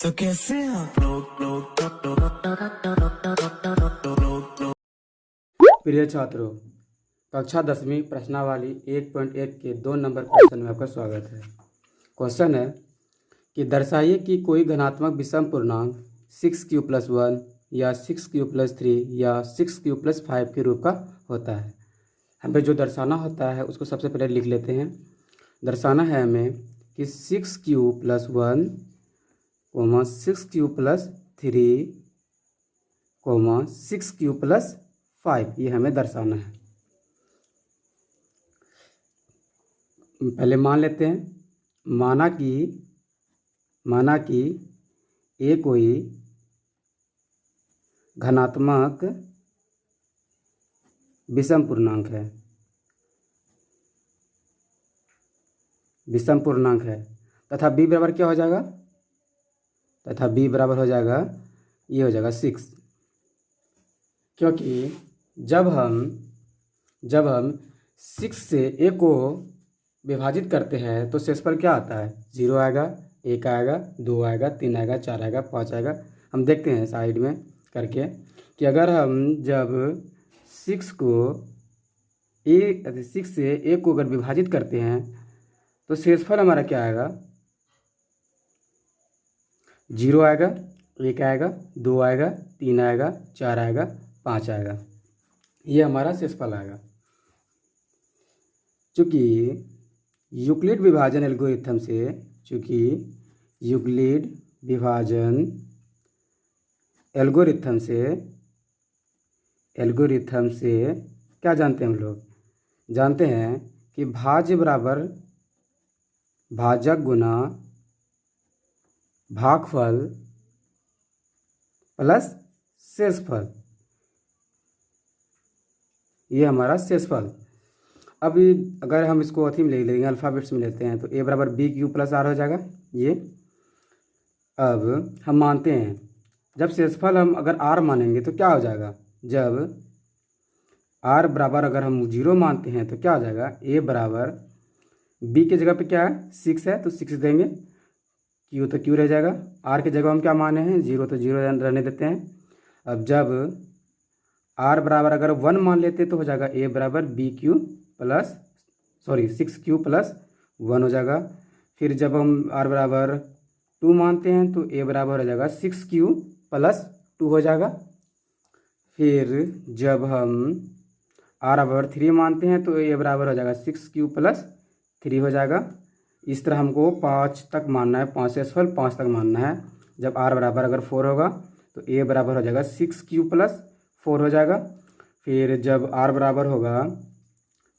तो कैसे आप प्रिय छात्रों, कक्षा 10वीं प्रश्नावली 1.1 के 2 नंबर क्वेश्चन में आपका स्वागत है। क्वेश्चन है कि दर्शाइए कि कोई धनात्मक विषम पूर्णांक 6q+1 या 6q+3 या 6q+5 के रूप का होता है। हमें जो दर्शाना होता है उसको सबसे पहले लिख लेते हैं। दर्शाना है हमें कि 6q+1, 6q+3, 6q+5 ये हमें दर्शाना है। पहले मान लेते हैं, माना कि ए कोई धनात्मक विषम पूर्णांक है तथा b बराबर क्या हो जाएगा, ये हो जाएगा 6। क्योंकि जब हम 6 से a को विभाजित करते हैं तो शेषफल क्या आता है, 0 आएगा, 1 आएगा, 2 आएगा, 3 आएगा, 4 आएगा, 5 आएगा। हम देखते हैं साइड में करके कि अगर हम जब 6 से a को अगर विभाजित करते हैं तो शेषफल हमारा क्या आएगा, 0 आएगा, 1 आएगा, 2 आएगा, 3 आएगा, 4 आएगा, 5 आएगा। ये हमारा शेषफल आएगा। चूँकि यूक्लिड विभाजन एल्गोरिथम से क्या जानते हैं हम लोग, जानते हैं कि भाज्य बराबर भाजक गुना भागफल प्लस शेषफल, ये हमारा शेषफल। अब अगर हम इसको अथी में ले लेंगे, अल्फ़ाबेट्स में लेते हैं तो a बराबर b^q+r हो जाएगा ये। अब हम मानते हैं जब शेषफल हम अगर r मानेंगे तो क्या हो जाएगा, जब r बराबर अगर हम 0 मानते हैं तो क्या हो जाएगा, a बराबर b के जगह पे क्या है, 6 है तो 6 देंगे, q तो q रह जाएगा, r के जगह हम क्या माने हैं, 0 तो 0 रहने देते हैं। अब जब r बराबर अगर 1 मान लेते तो हो जाएगा a बराबर 6q+1 हो जाएगा। फिर जब हम r बराबर 2 मानते हैं तो a बराबर हो जाएगा 6q+2 हो जाएगा। फिर जब हम r बराबर 3 मानते हैं तो a बराबर हो जाएगा 6q+3 हो जाएगा। इस तरह हमको 5 तक मानना है, 5 शेषफल 5 तक मानना है। जब r बराबर अगर 4 होगा तो a बराबर हो जाएगा 6q+4 हो जाएगा। फिर जब r बराबर होगा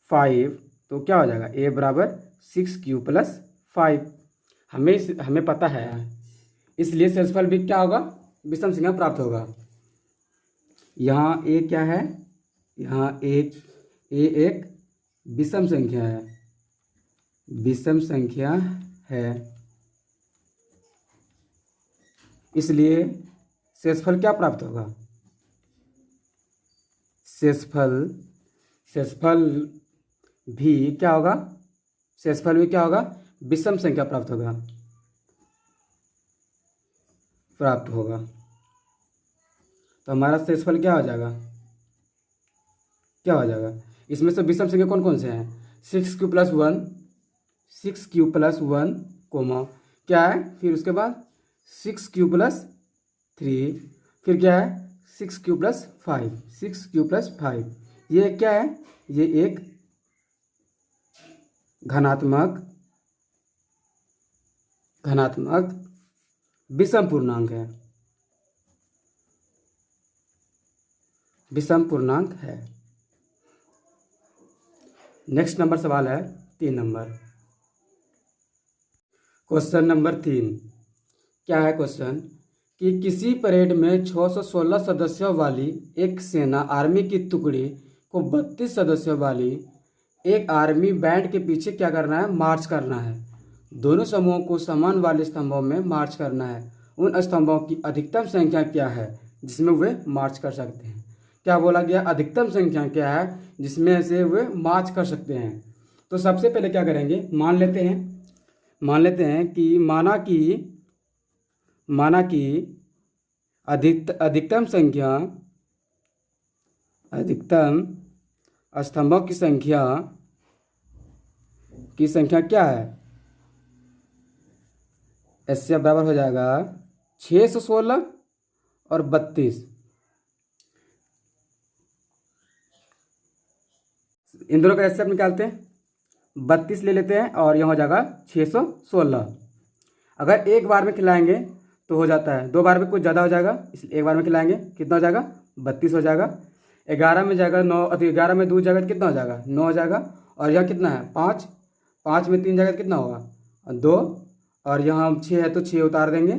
5 तो क्या हो जाएगा, a बराबर 6q+5। हमें पता है, इसलिए शेषफल भी क्या होगा, विषम संख्या प्राप्त होगा। यहाँ a क्या है, यहाँ a एक विषम संख्या है, इसलिए शेषफल क्या प्राप्त होगा, शेषफल भी क्या होगा, विषम संख्या प्राप्त होगा। तो हमारा शेषफल क्या हो जाएगा, इसमें से विषम संख्या कौन कौन से हैं, 6q+1 कोमा क्या है, फिर उसके बाद 6q+3, फिर क्या है 6q+5। ये क्या है, ये एक घनात्मक विषम पूर्णांक है। नेक्स्ट नंबर सवाल है 3 नंबर। क्वेश्चन नंबर 3 क्या है क्वेश्चन, कि किसी परेड में 616 सदस्यों वाली एक सेना आर्मी की टुकड़ी को 32 सदस्यों वाली एक आर्मी बैंड के पीछे क्या करना है, मार्च करना है। दोनों समूहों को समान वाले स्तंभों में मार्च करना है। उन स्तंभों की अधिकतम संख्या क्या है जिसमें वे मार्च कर सकते हैं। क्या बोला गया, अधिकतम संख्या क्या है जिसमें से वे मार्च कर सकते हैं। तो सबसे पहले क्या करेंगे, मान लेते हैं कि माना कि अधिकतम स्तंभों की संख्या क्या है, इससे बराबर हो जाएगा 616 और 32। इन दोनों का एसएफ निकालते हैं, 32 ले लेते हैं और यहाँ हो जाएगा 616। अगर एक बार में खिलाएंगे तो हो जाता है, 2 बार में कुछ ज़्यादा हो जाएगा, इसलिए एक बार में खिलाएंगे कितना हो जाएगा 32 हो जाएगा। 11 में जाएगा 9, 11 में 2 जाएगा तो कितना हो जाएगा 9 हो जाएगा। और यहाँ कितना है 5, 5 में 3 जाएगा तो कितना होगा 2, और यहाँ 6 है तो 6 उतार देंगे,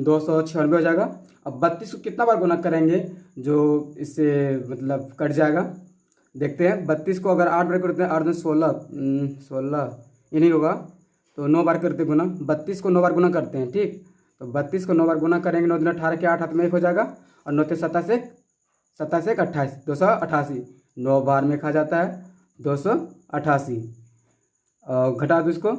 296 हो जाएगा। अब 32 को कितना बार गुना करेंगे जो इससे मतलब कट जाएगा, देखते हैं। 32 को अगर 8 बार करते हैं, 8 में 16 ये नहीं होगा तो 9 बार करते गुना, 32 को 9 बार गुना करते हैं, ठीक। तो 32 को 9 बार गुना करेंगे, 9 दिन 18 के 8 हाथ में 1 हो जाएगा, और 9 से 27 28 288, 9 बार में खा जाता है 288। और घटा दो इसको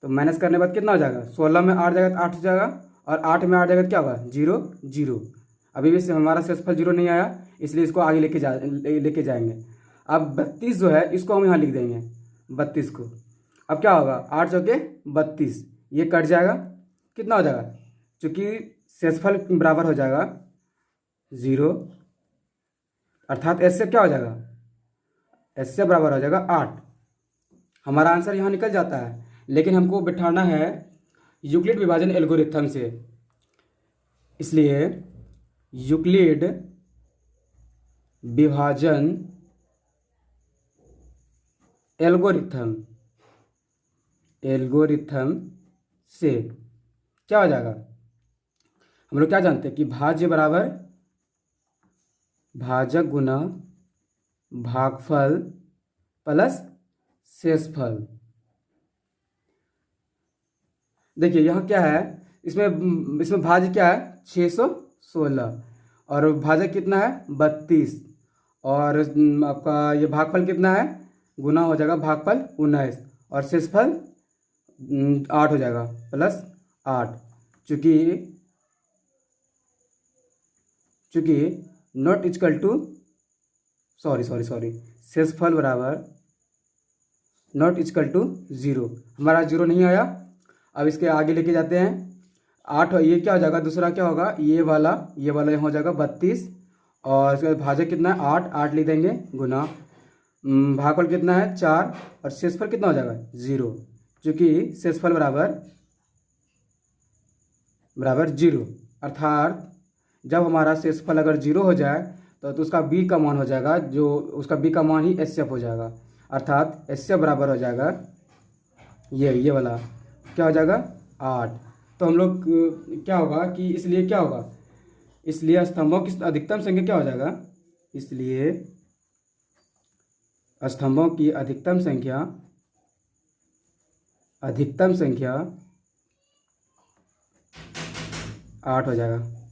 तो माइनस करने के बाद कितना हो जाएगा, 16 में 8 जाएगा तो 8 हो जाएगा, और 8 में 8 जाएगा तो क्या होगा 0 0। अभी भी हमारा शेषफल 0 नहीं आया, इसलिए इसको आगे लेके जाएंगे। अब 32 जो है इसको हम यहाँ लिख देंगे 32 को। अब क्या होगा 8 चौके 32, ये कट जाएगा, कितना हो जाएगा, चूँकि शेषफल बराबर हो जाएगा 0, अर्थात एस से क्या हो जाएगा, एस से बराबर हो जाएगा 8। हमारा आंसर यहाँ निकल जाता है, लेकिन हमको बिठाना है यूक्लिड विभाजन एल्गोरिथम से, इसलिए यूक्लिड विभाजन एल्गोरिथम से क्या हो जाएगा, हम लोग क्या जानते हैं कि भाज्य बराबर भाजक गुना भागफल प्लस शेषफल। देखिए यहाँ क्या है, इसमें भाज्य क्या है 616, और भाजक कितना है 32, और आपका ये भागफल कितना है, गुना हो जाएगा भागफल 19, और शेषफल 8 हो जाएगा प्लस 8, चूँकि नॉट इक्वल टू सॉरी शेषफल बराबर नॉट इक्वल टू 0, हमारा 0 नहीं आया। अब इसके आगे लेके जाते हैं 8, ये क्या हो जाएगा, दूसरा क्या होगा, ये वाला यहाँ हो जाएगा 32, और इसके बाद भाजक कितना है 8 लिख देंगे गुना भागफल कितना है 4, और शेषफल कितना हो जाएगा 0, क्योंकि शेषफल बराबर 0, अर्थात जब हमारा शेषफल अगर 0 हो जाए तो उसका b का मान हो जाएगा, जो उसका b का मान ही एचसीएफ हो जाएगा, अर्थात एचसीएफ बराबर हो जाएगा ये वाला क्या हो जाएगा 8। तो हम लोग क्या होगा कि इसलिए स्तंभों की अधिकतम संख्या क्या हो जाएगा, इसलिए स्तंभों की अधिकतम संख्या 8 हो जाएगा।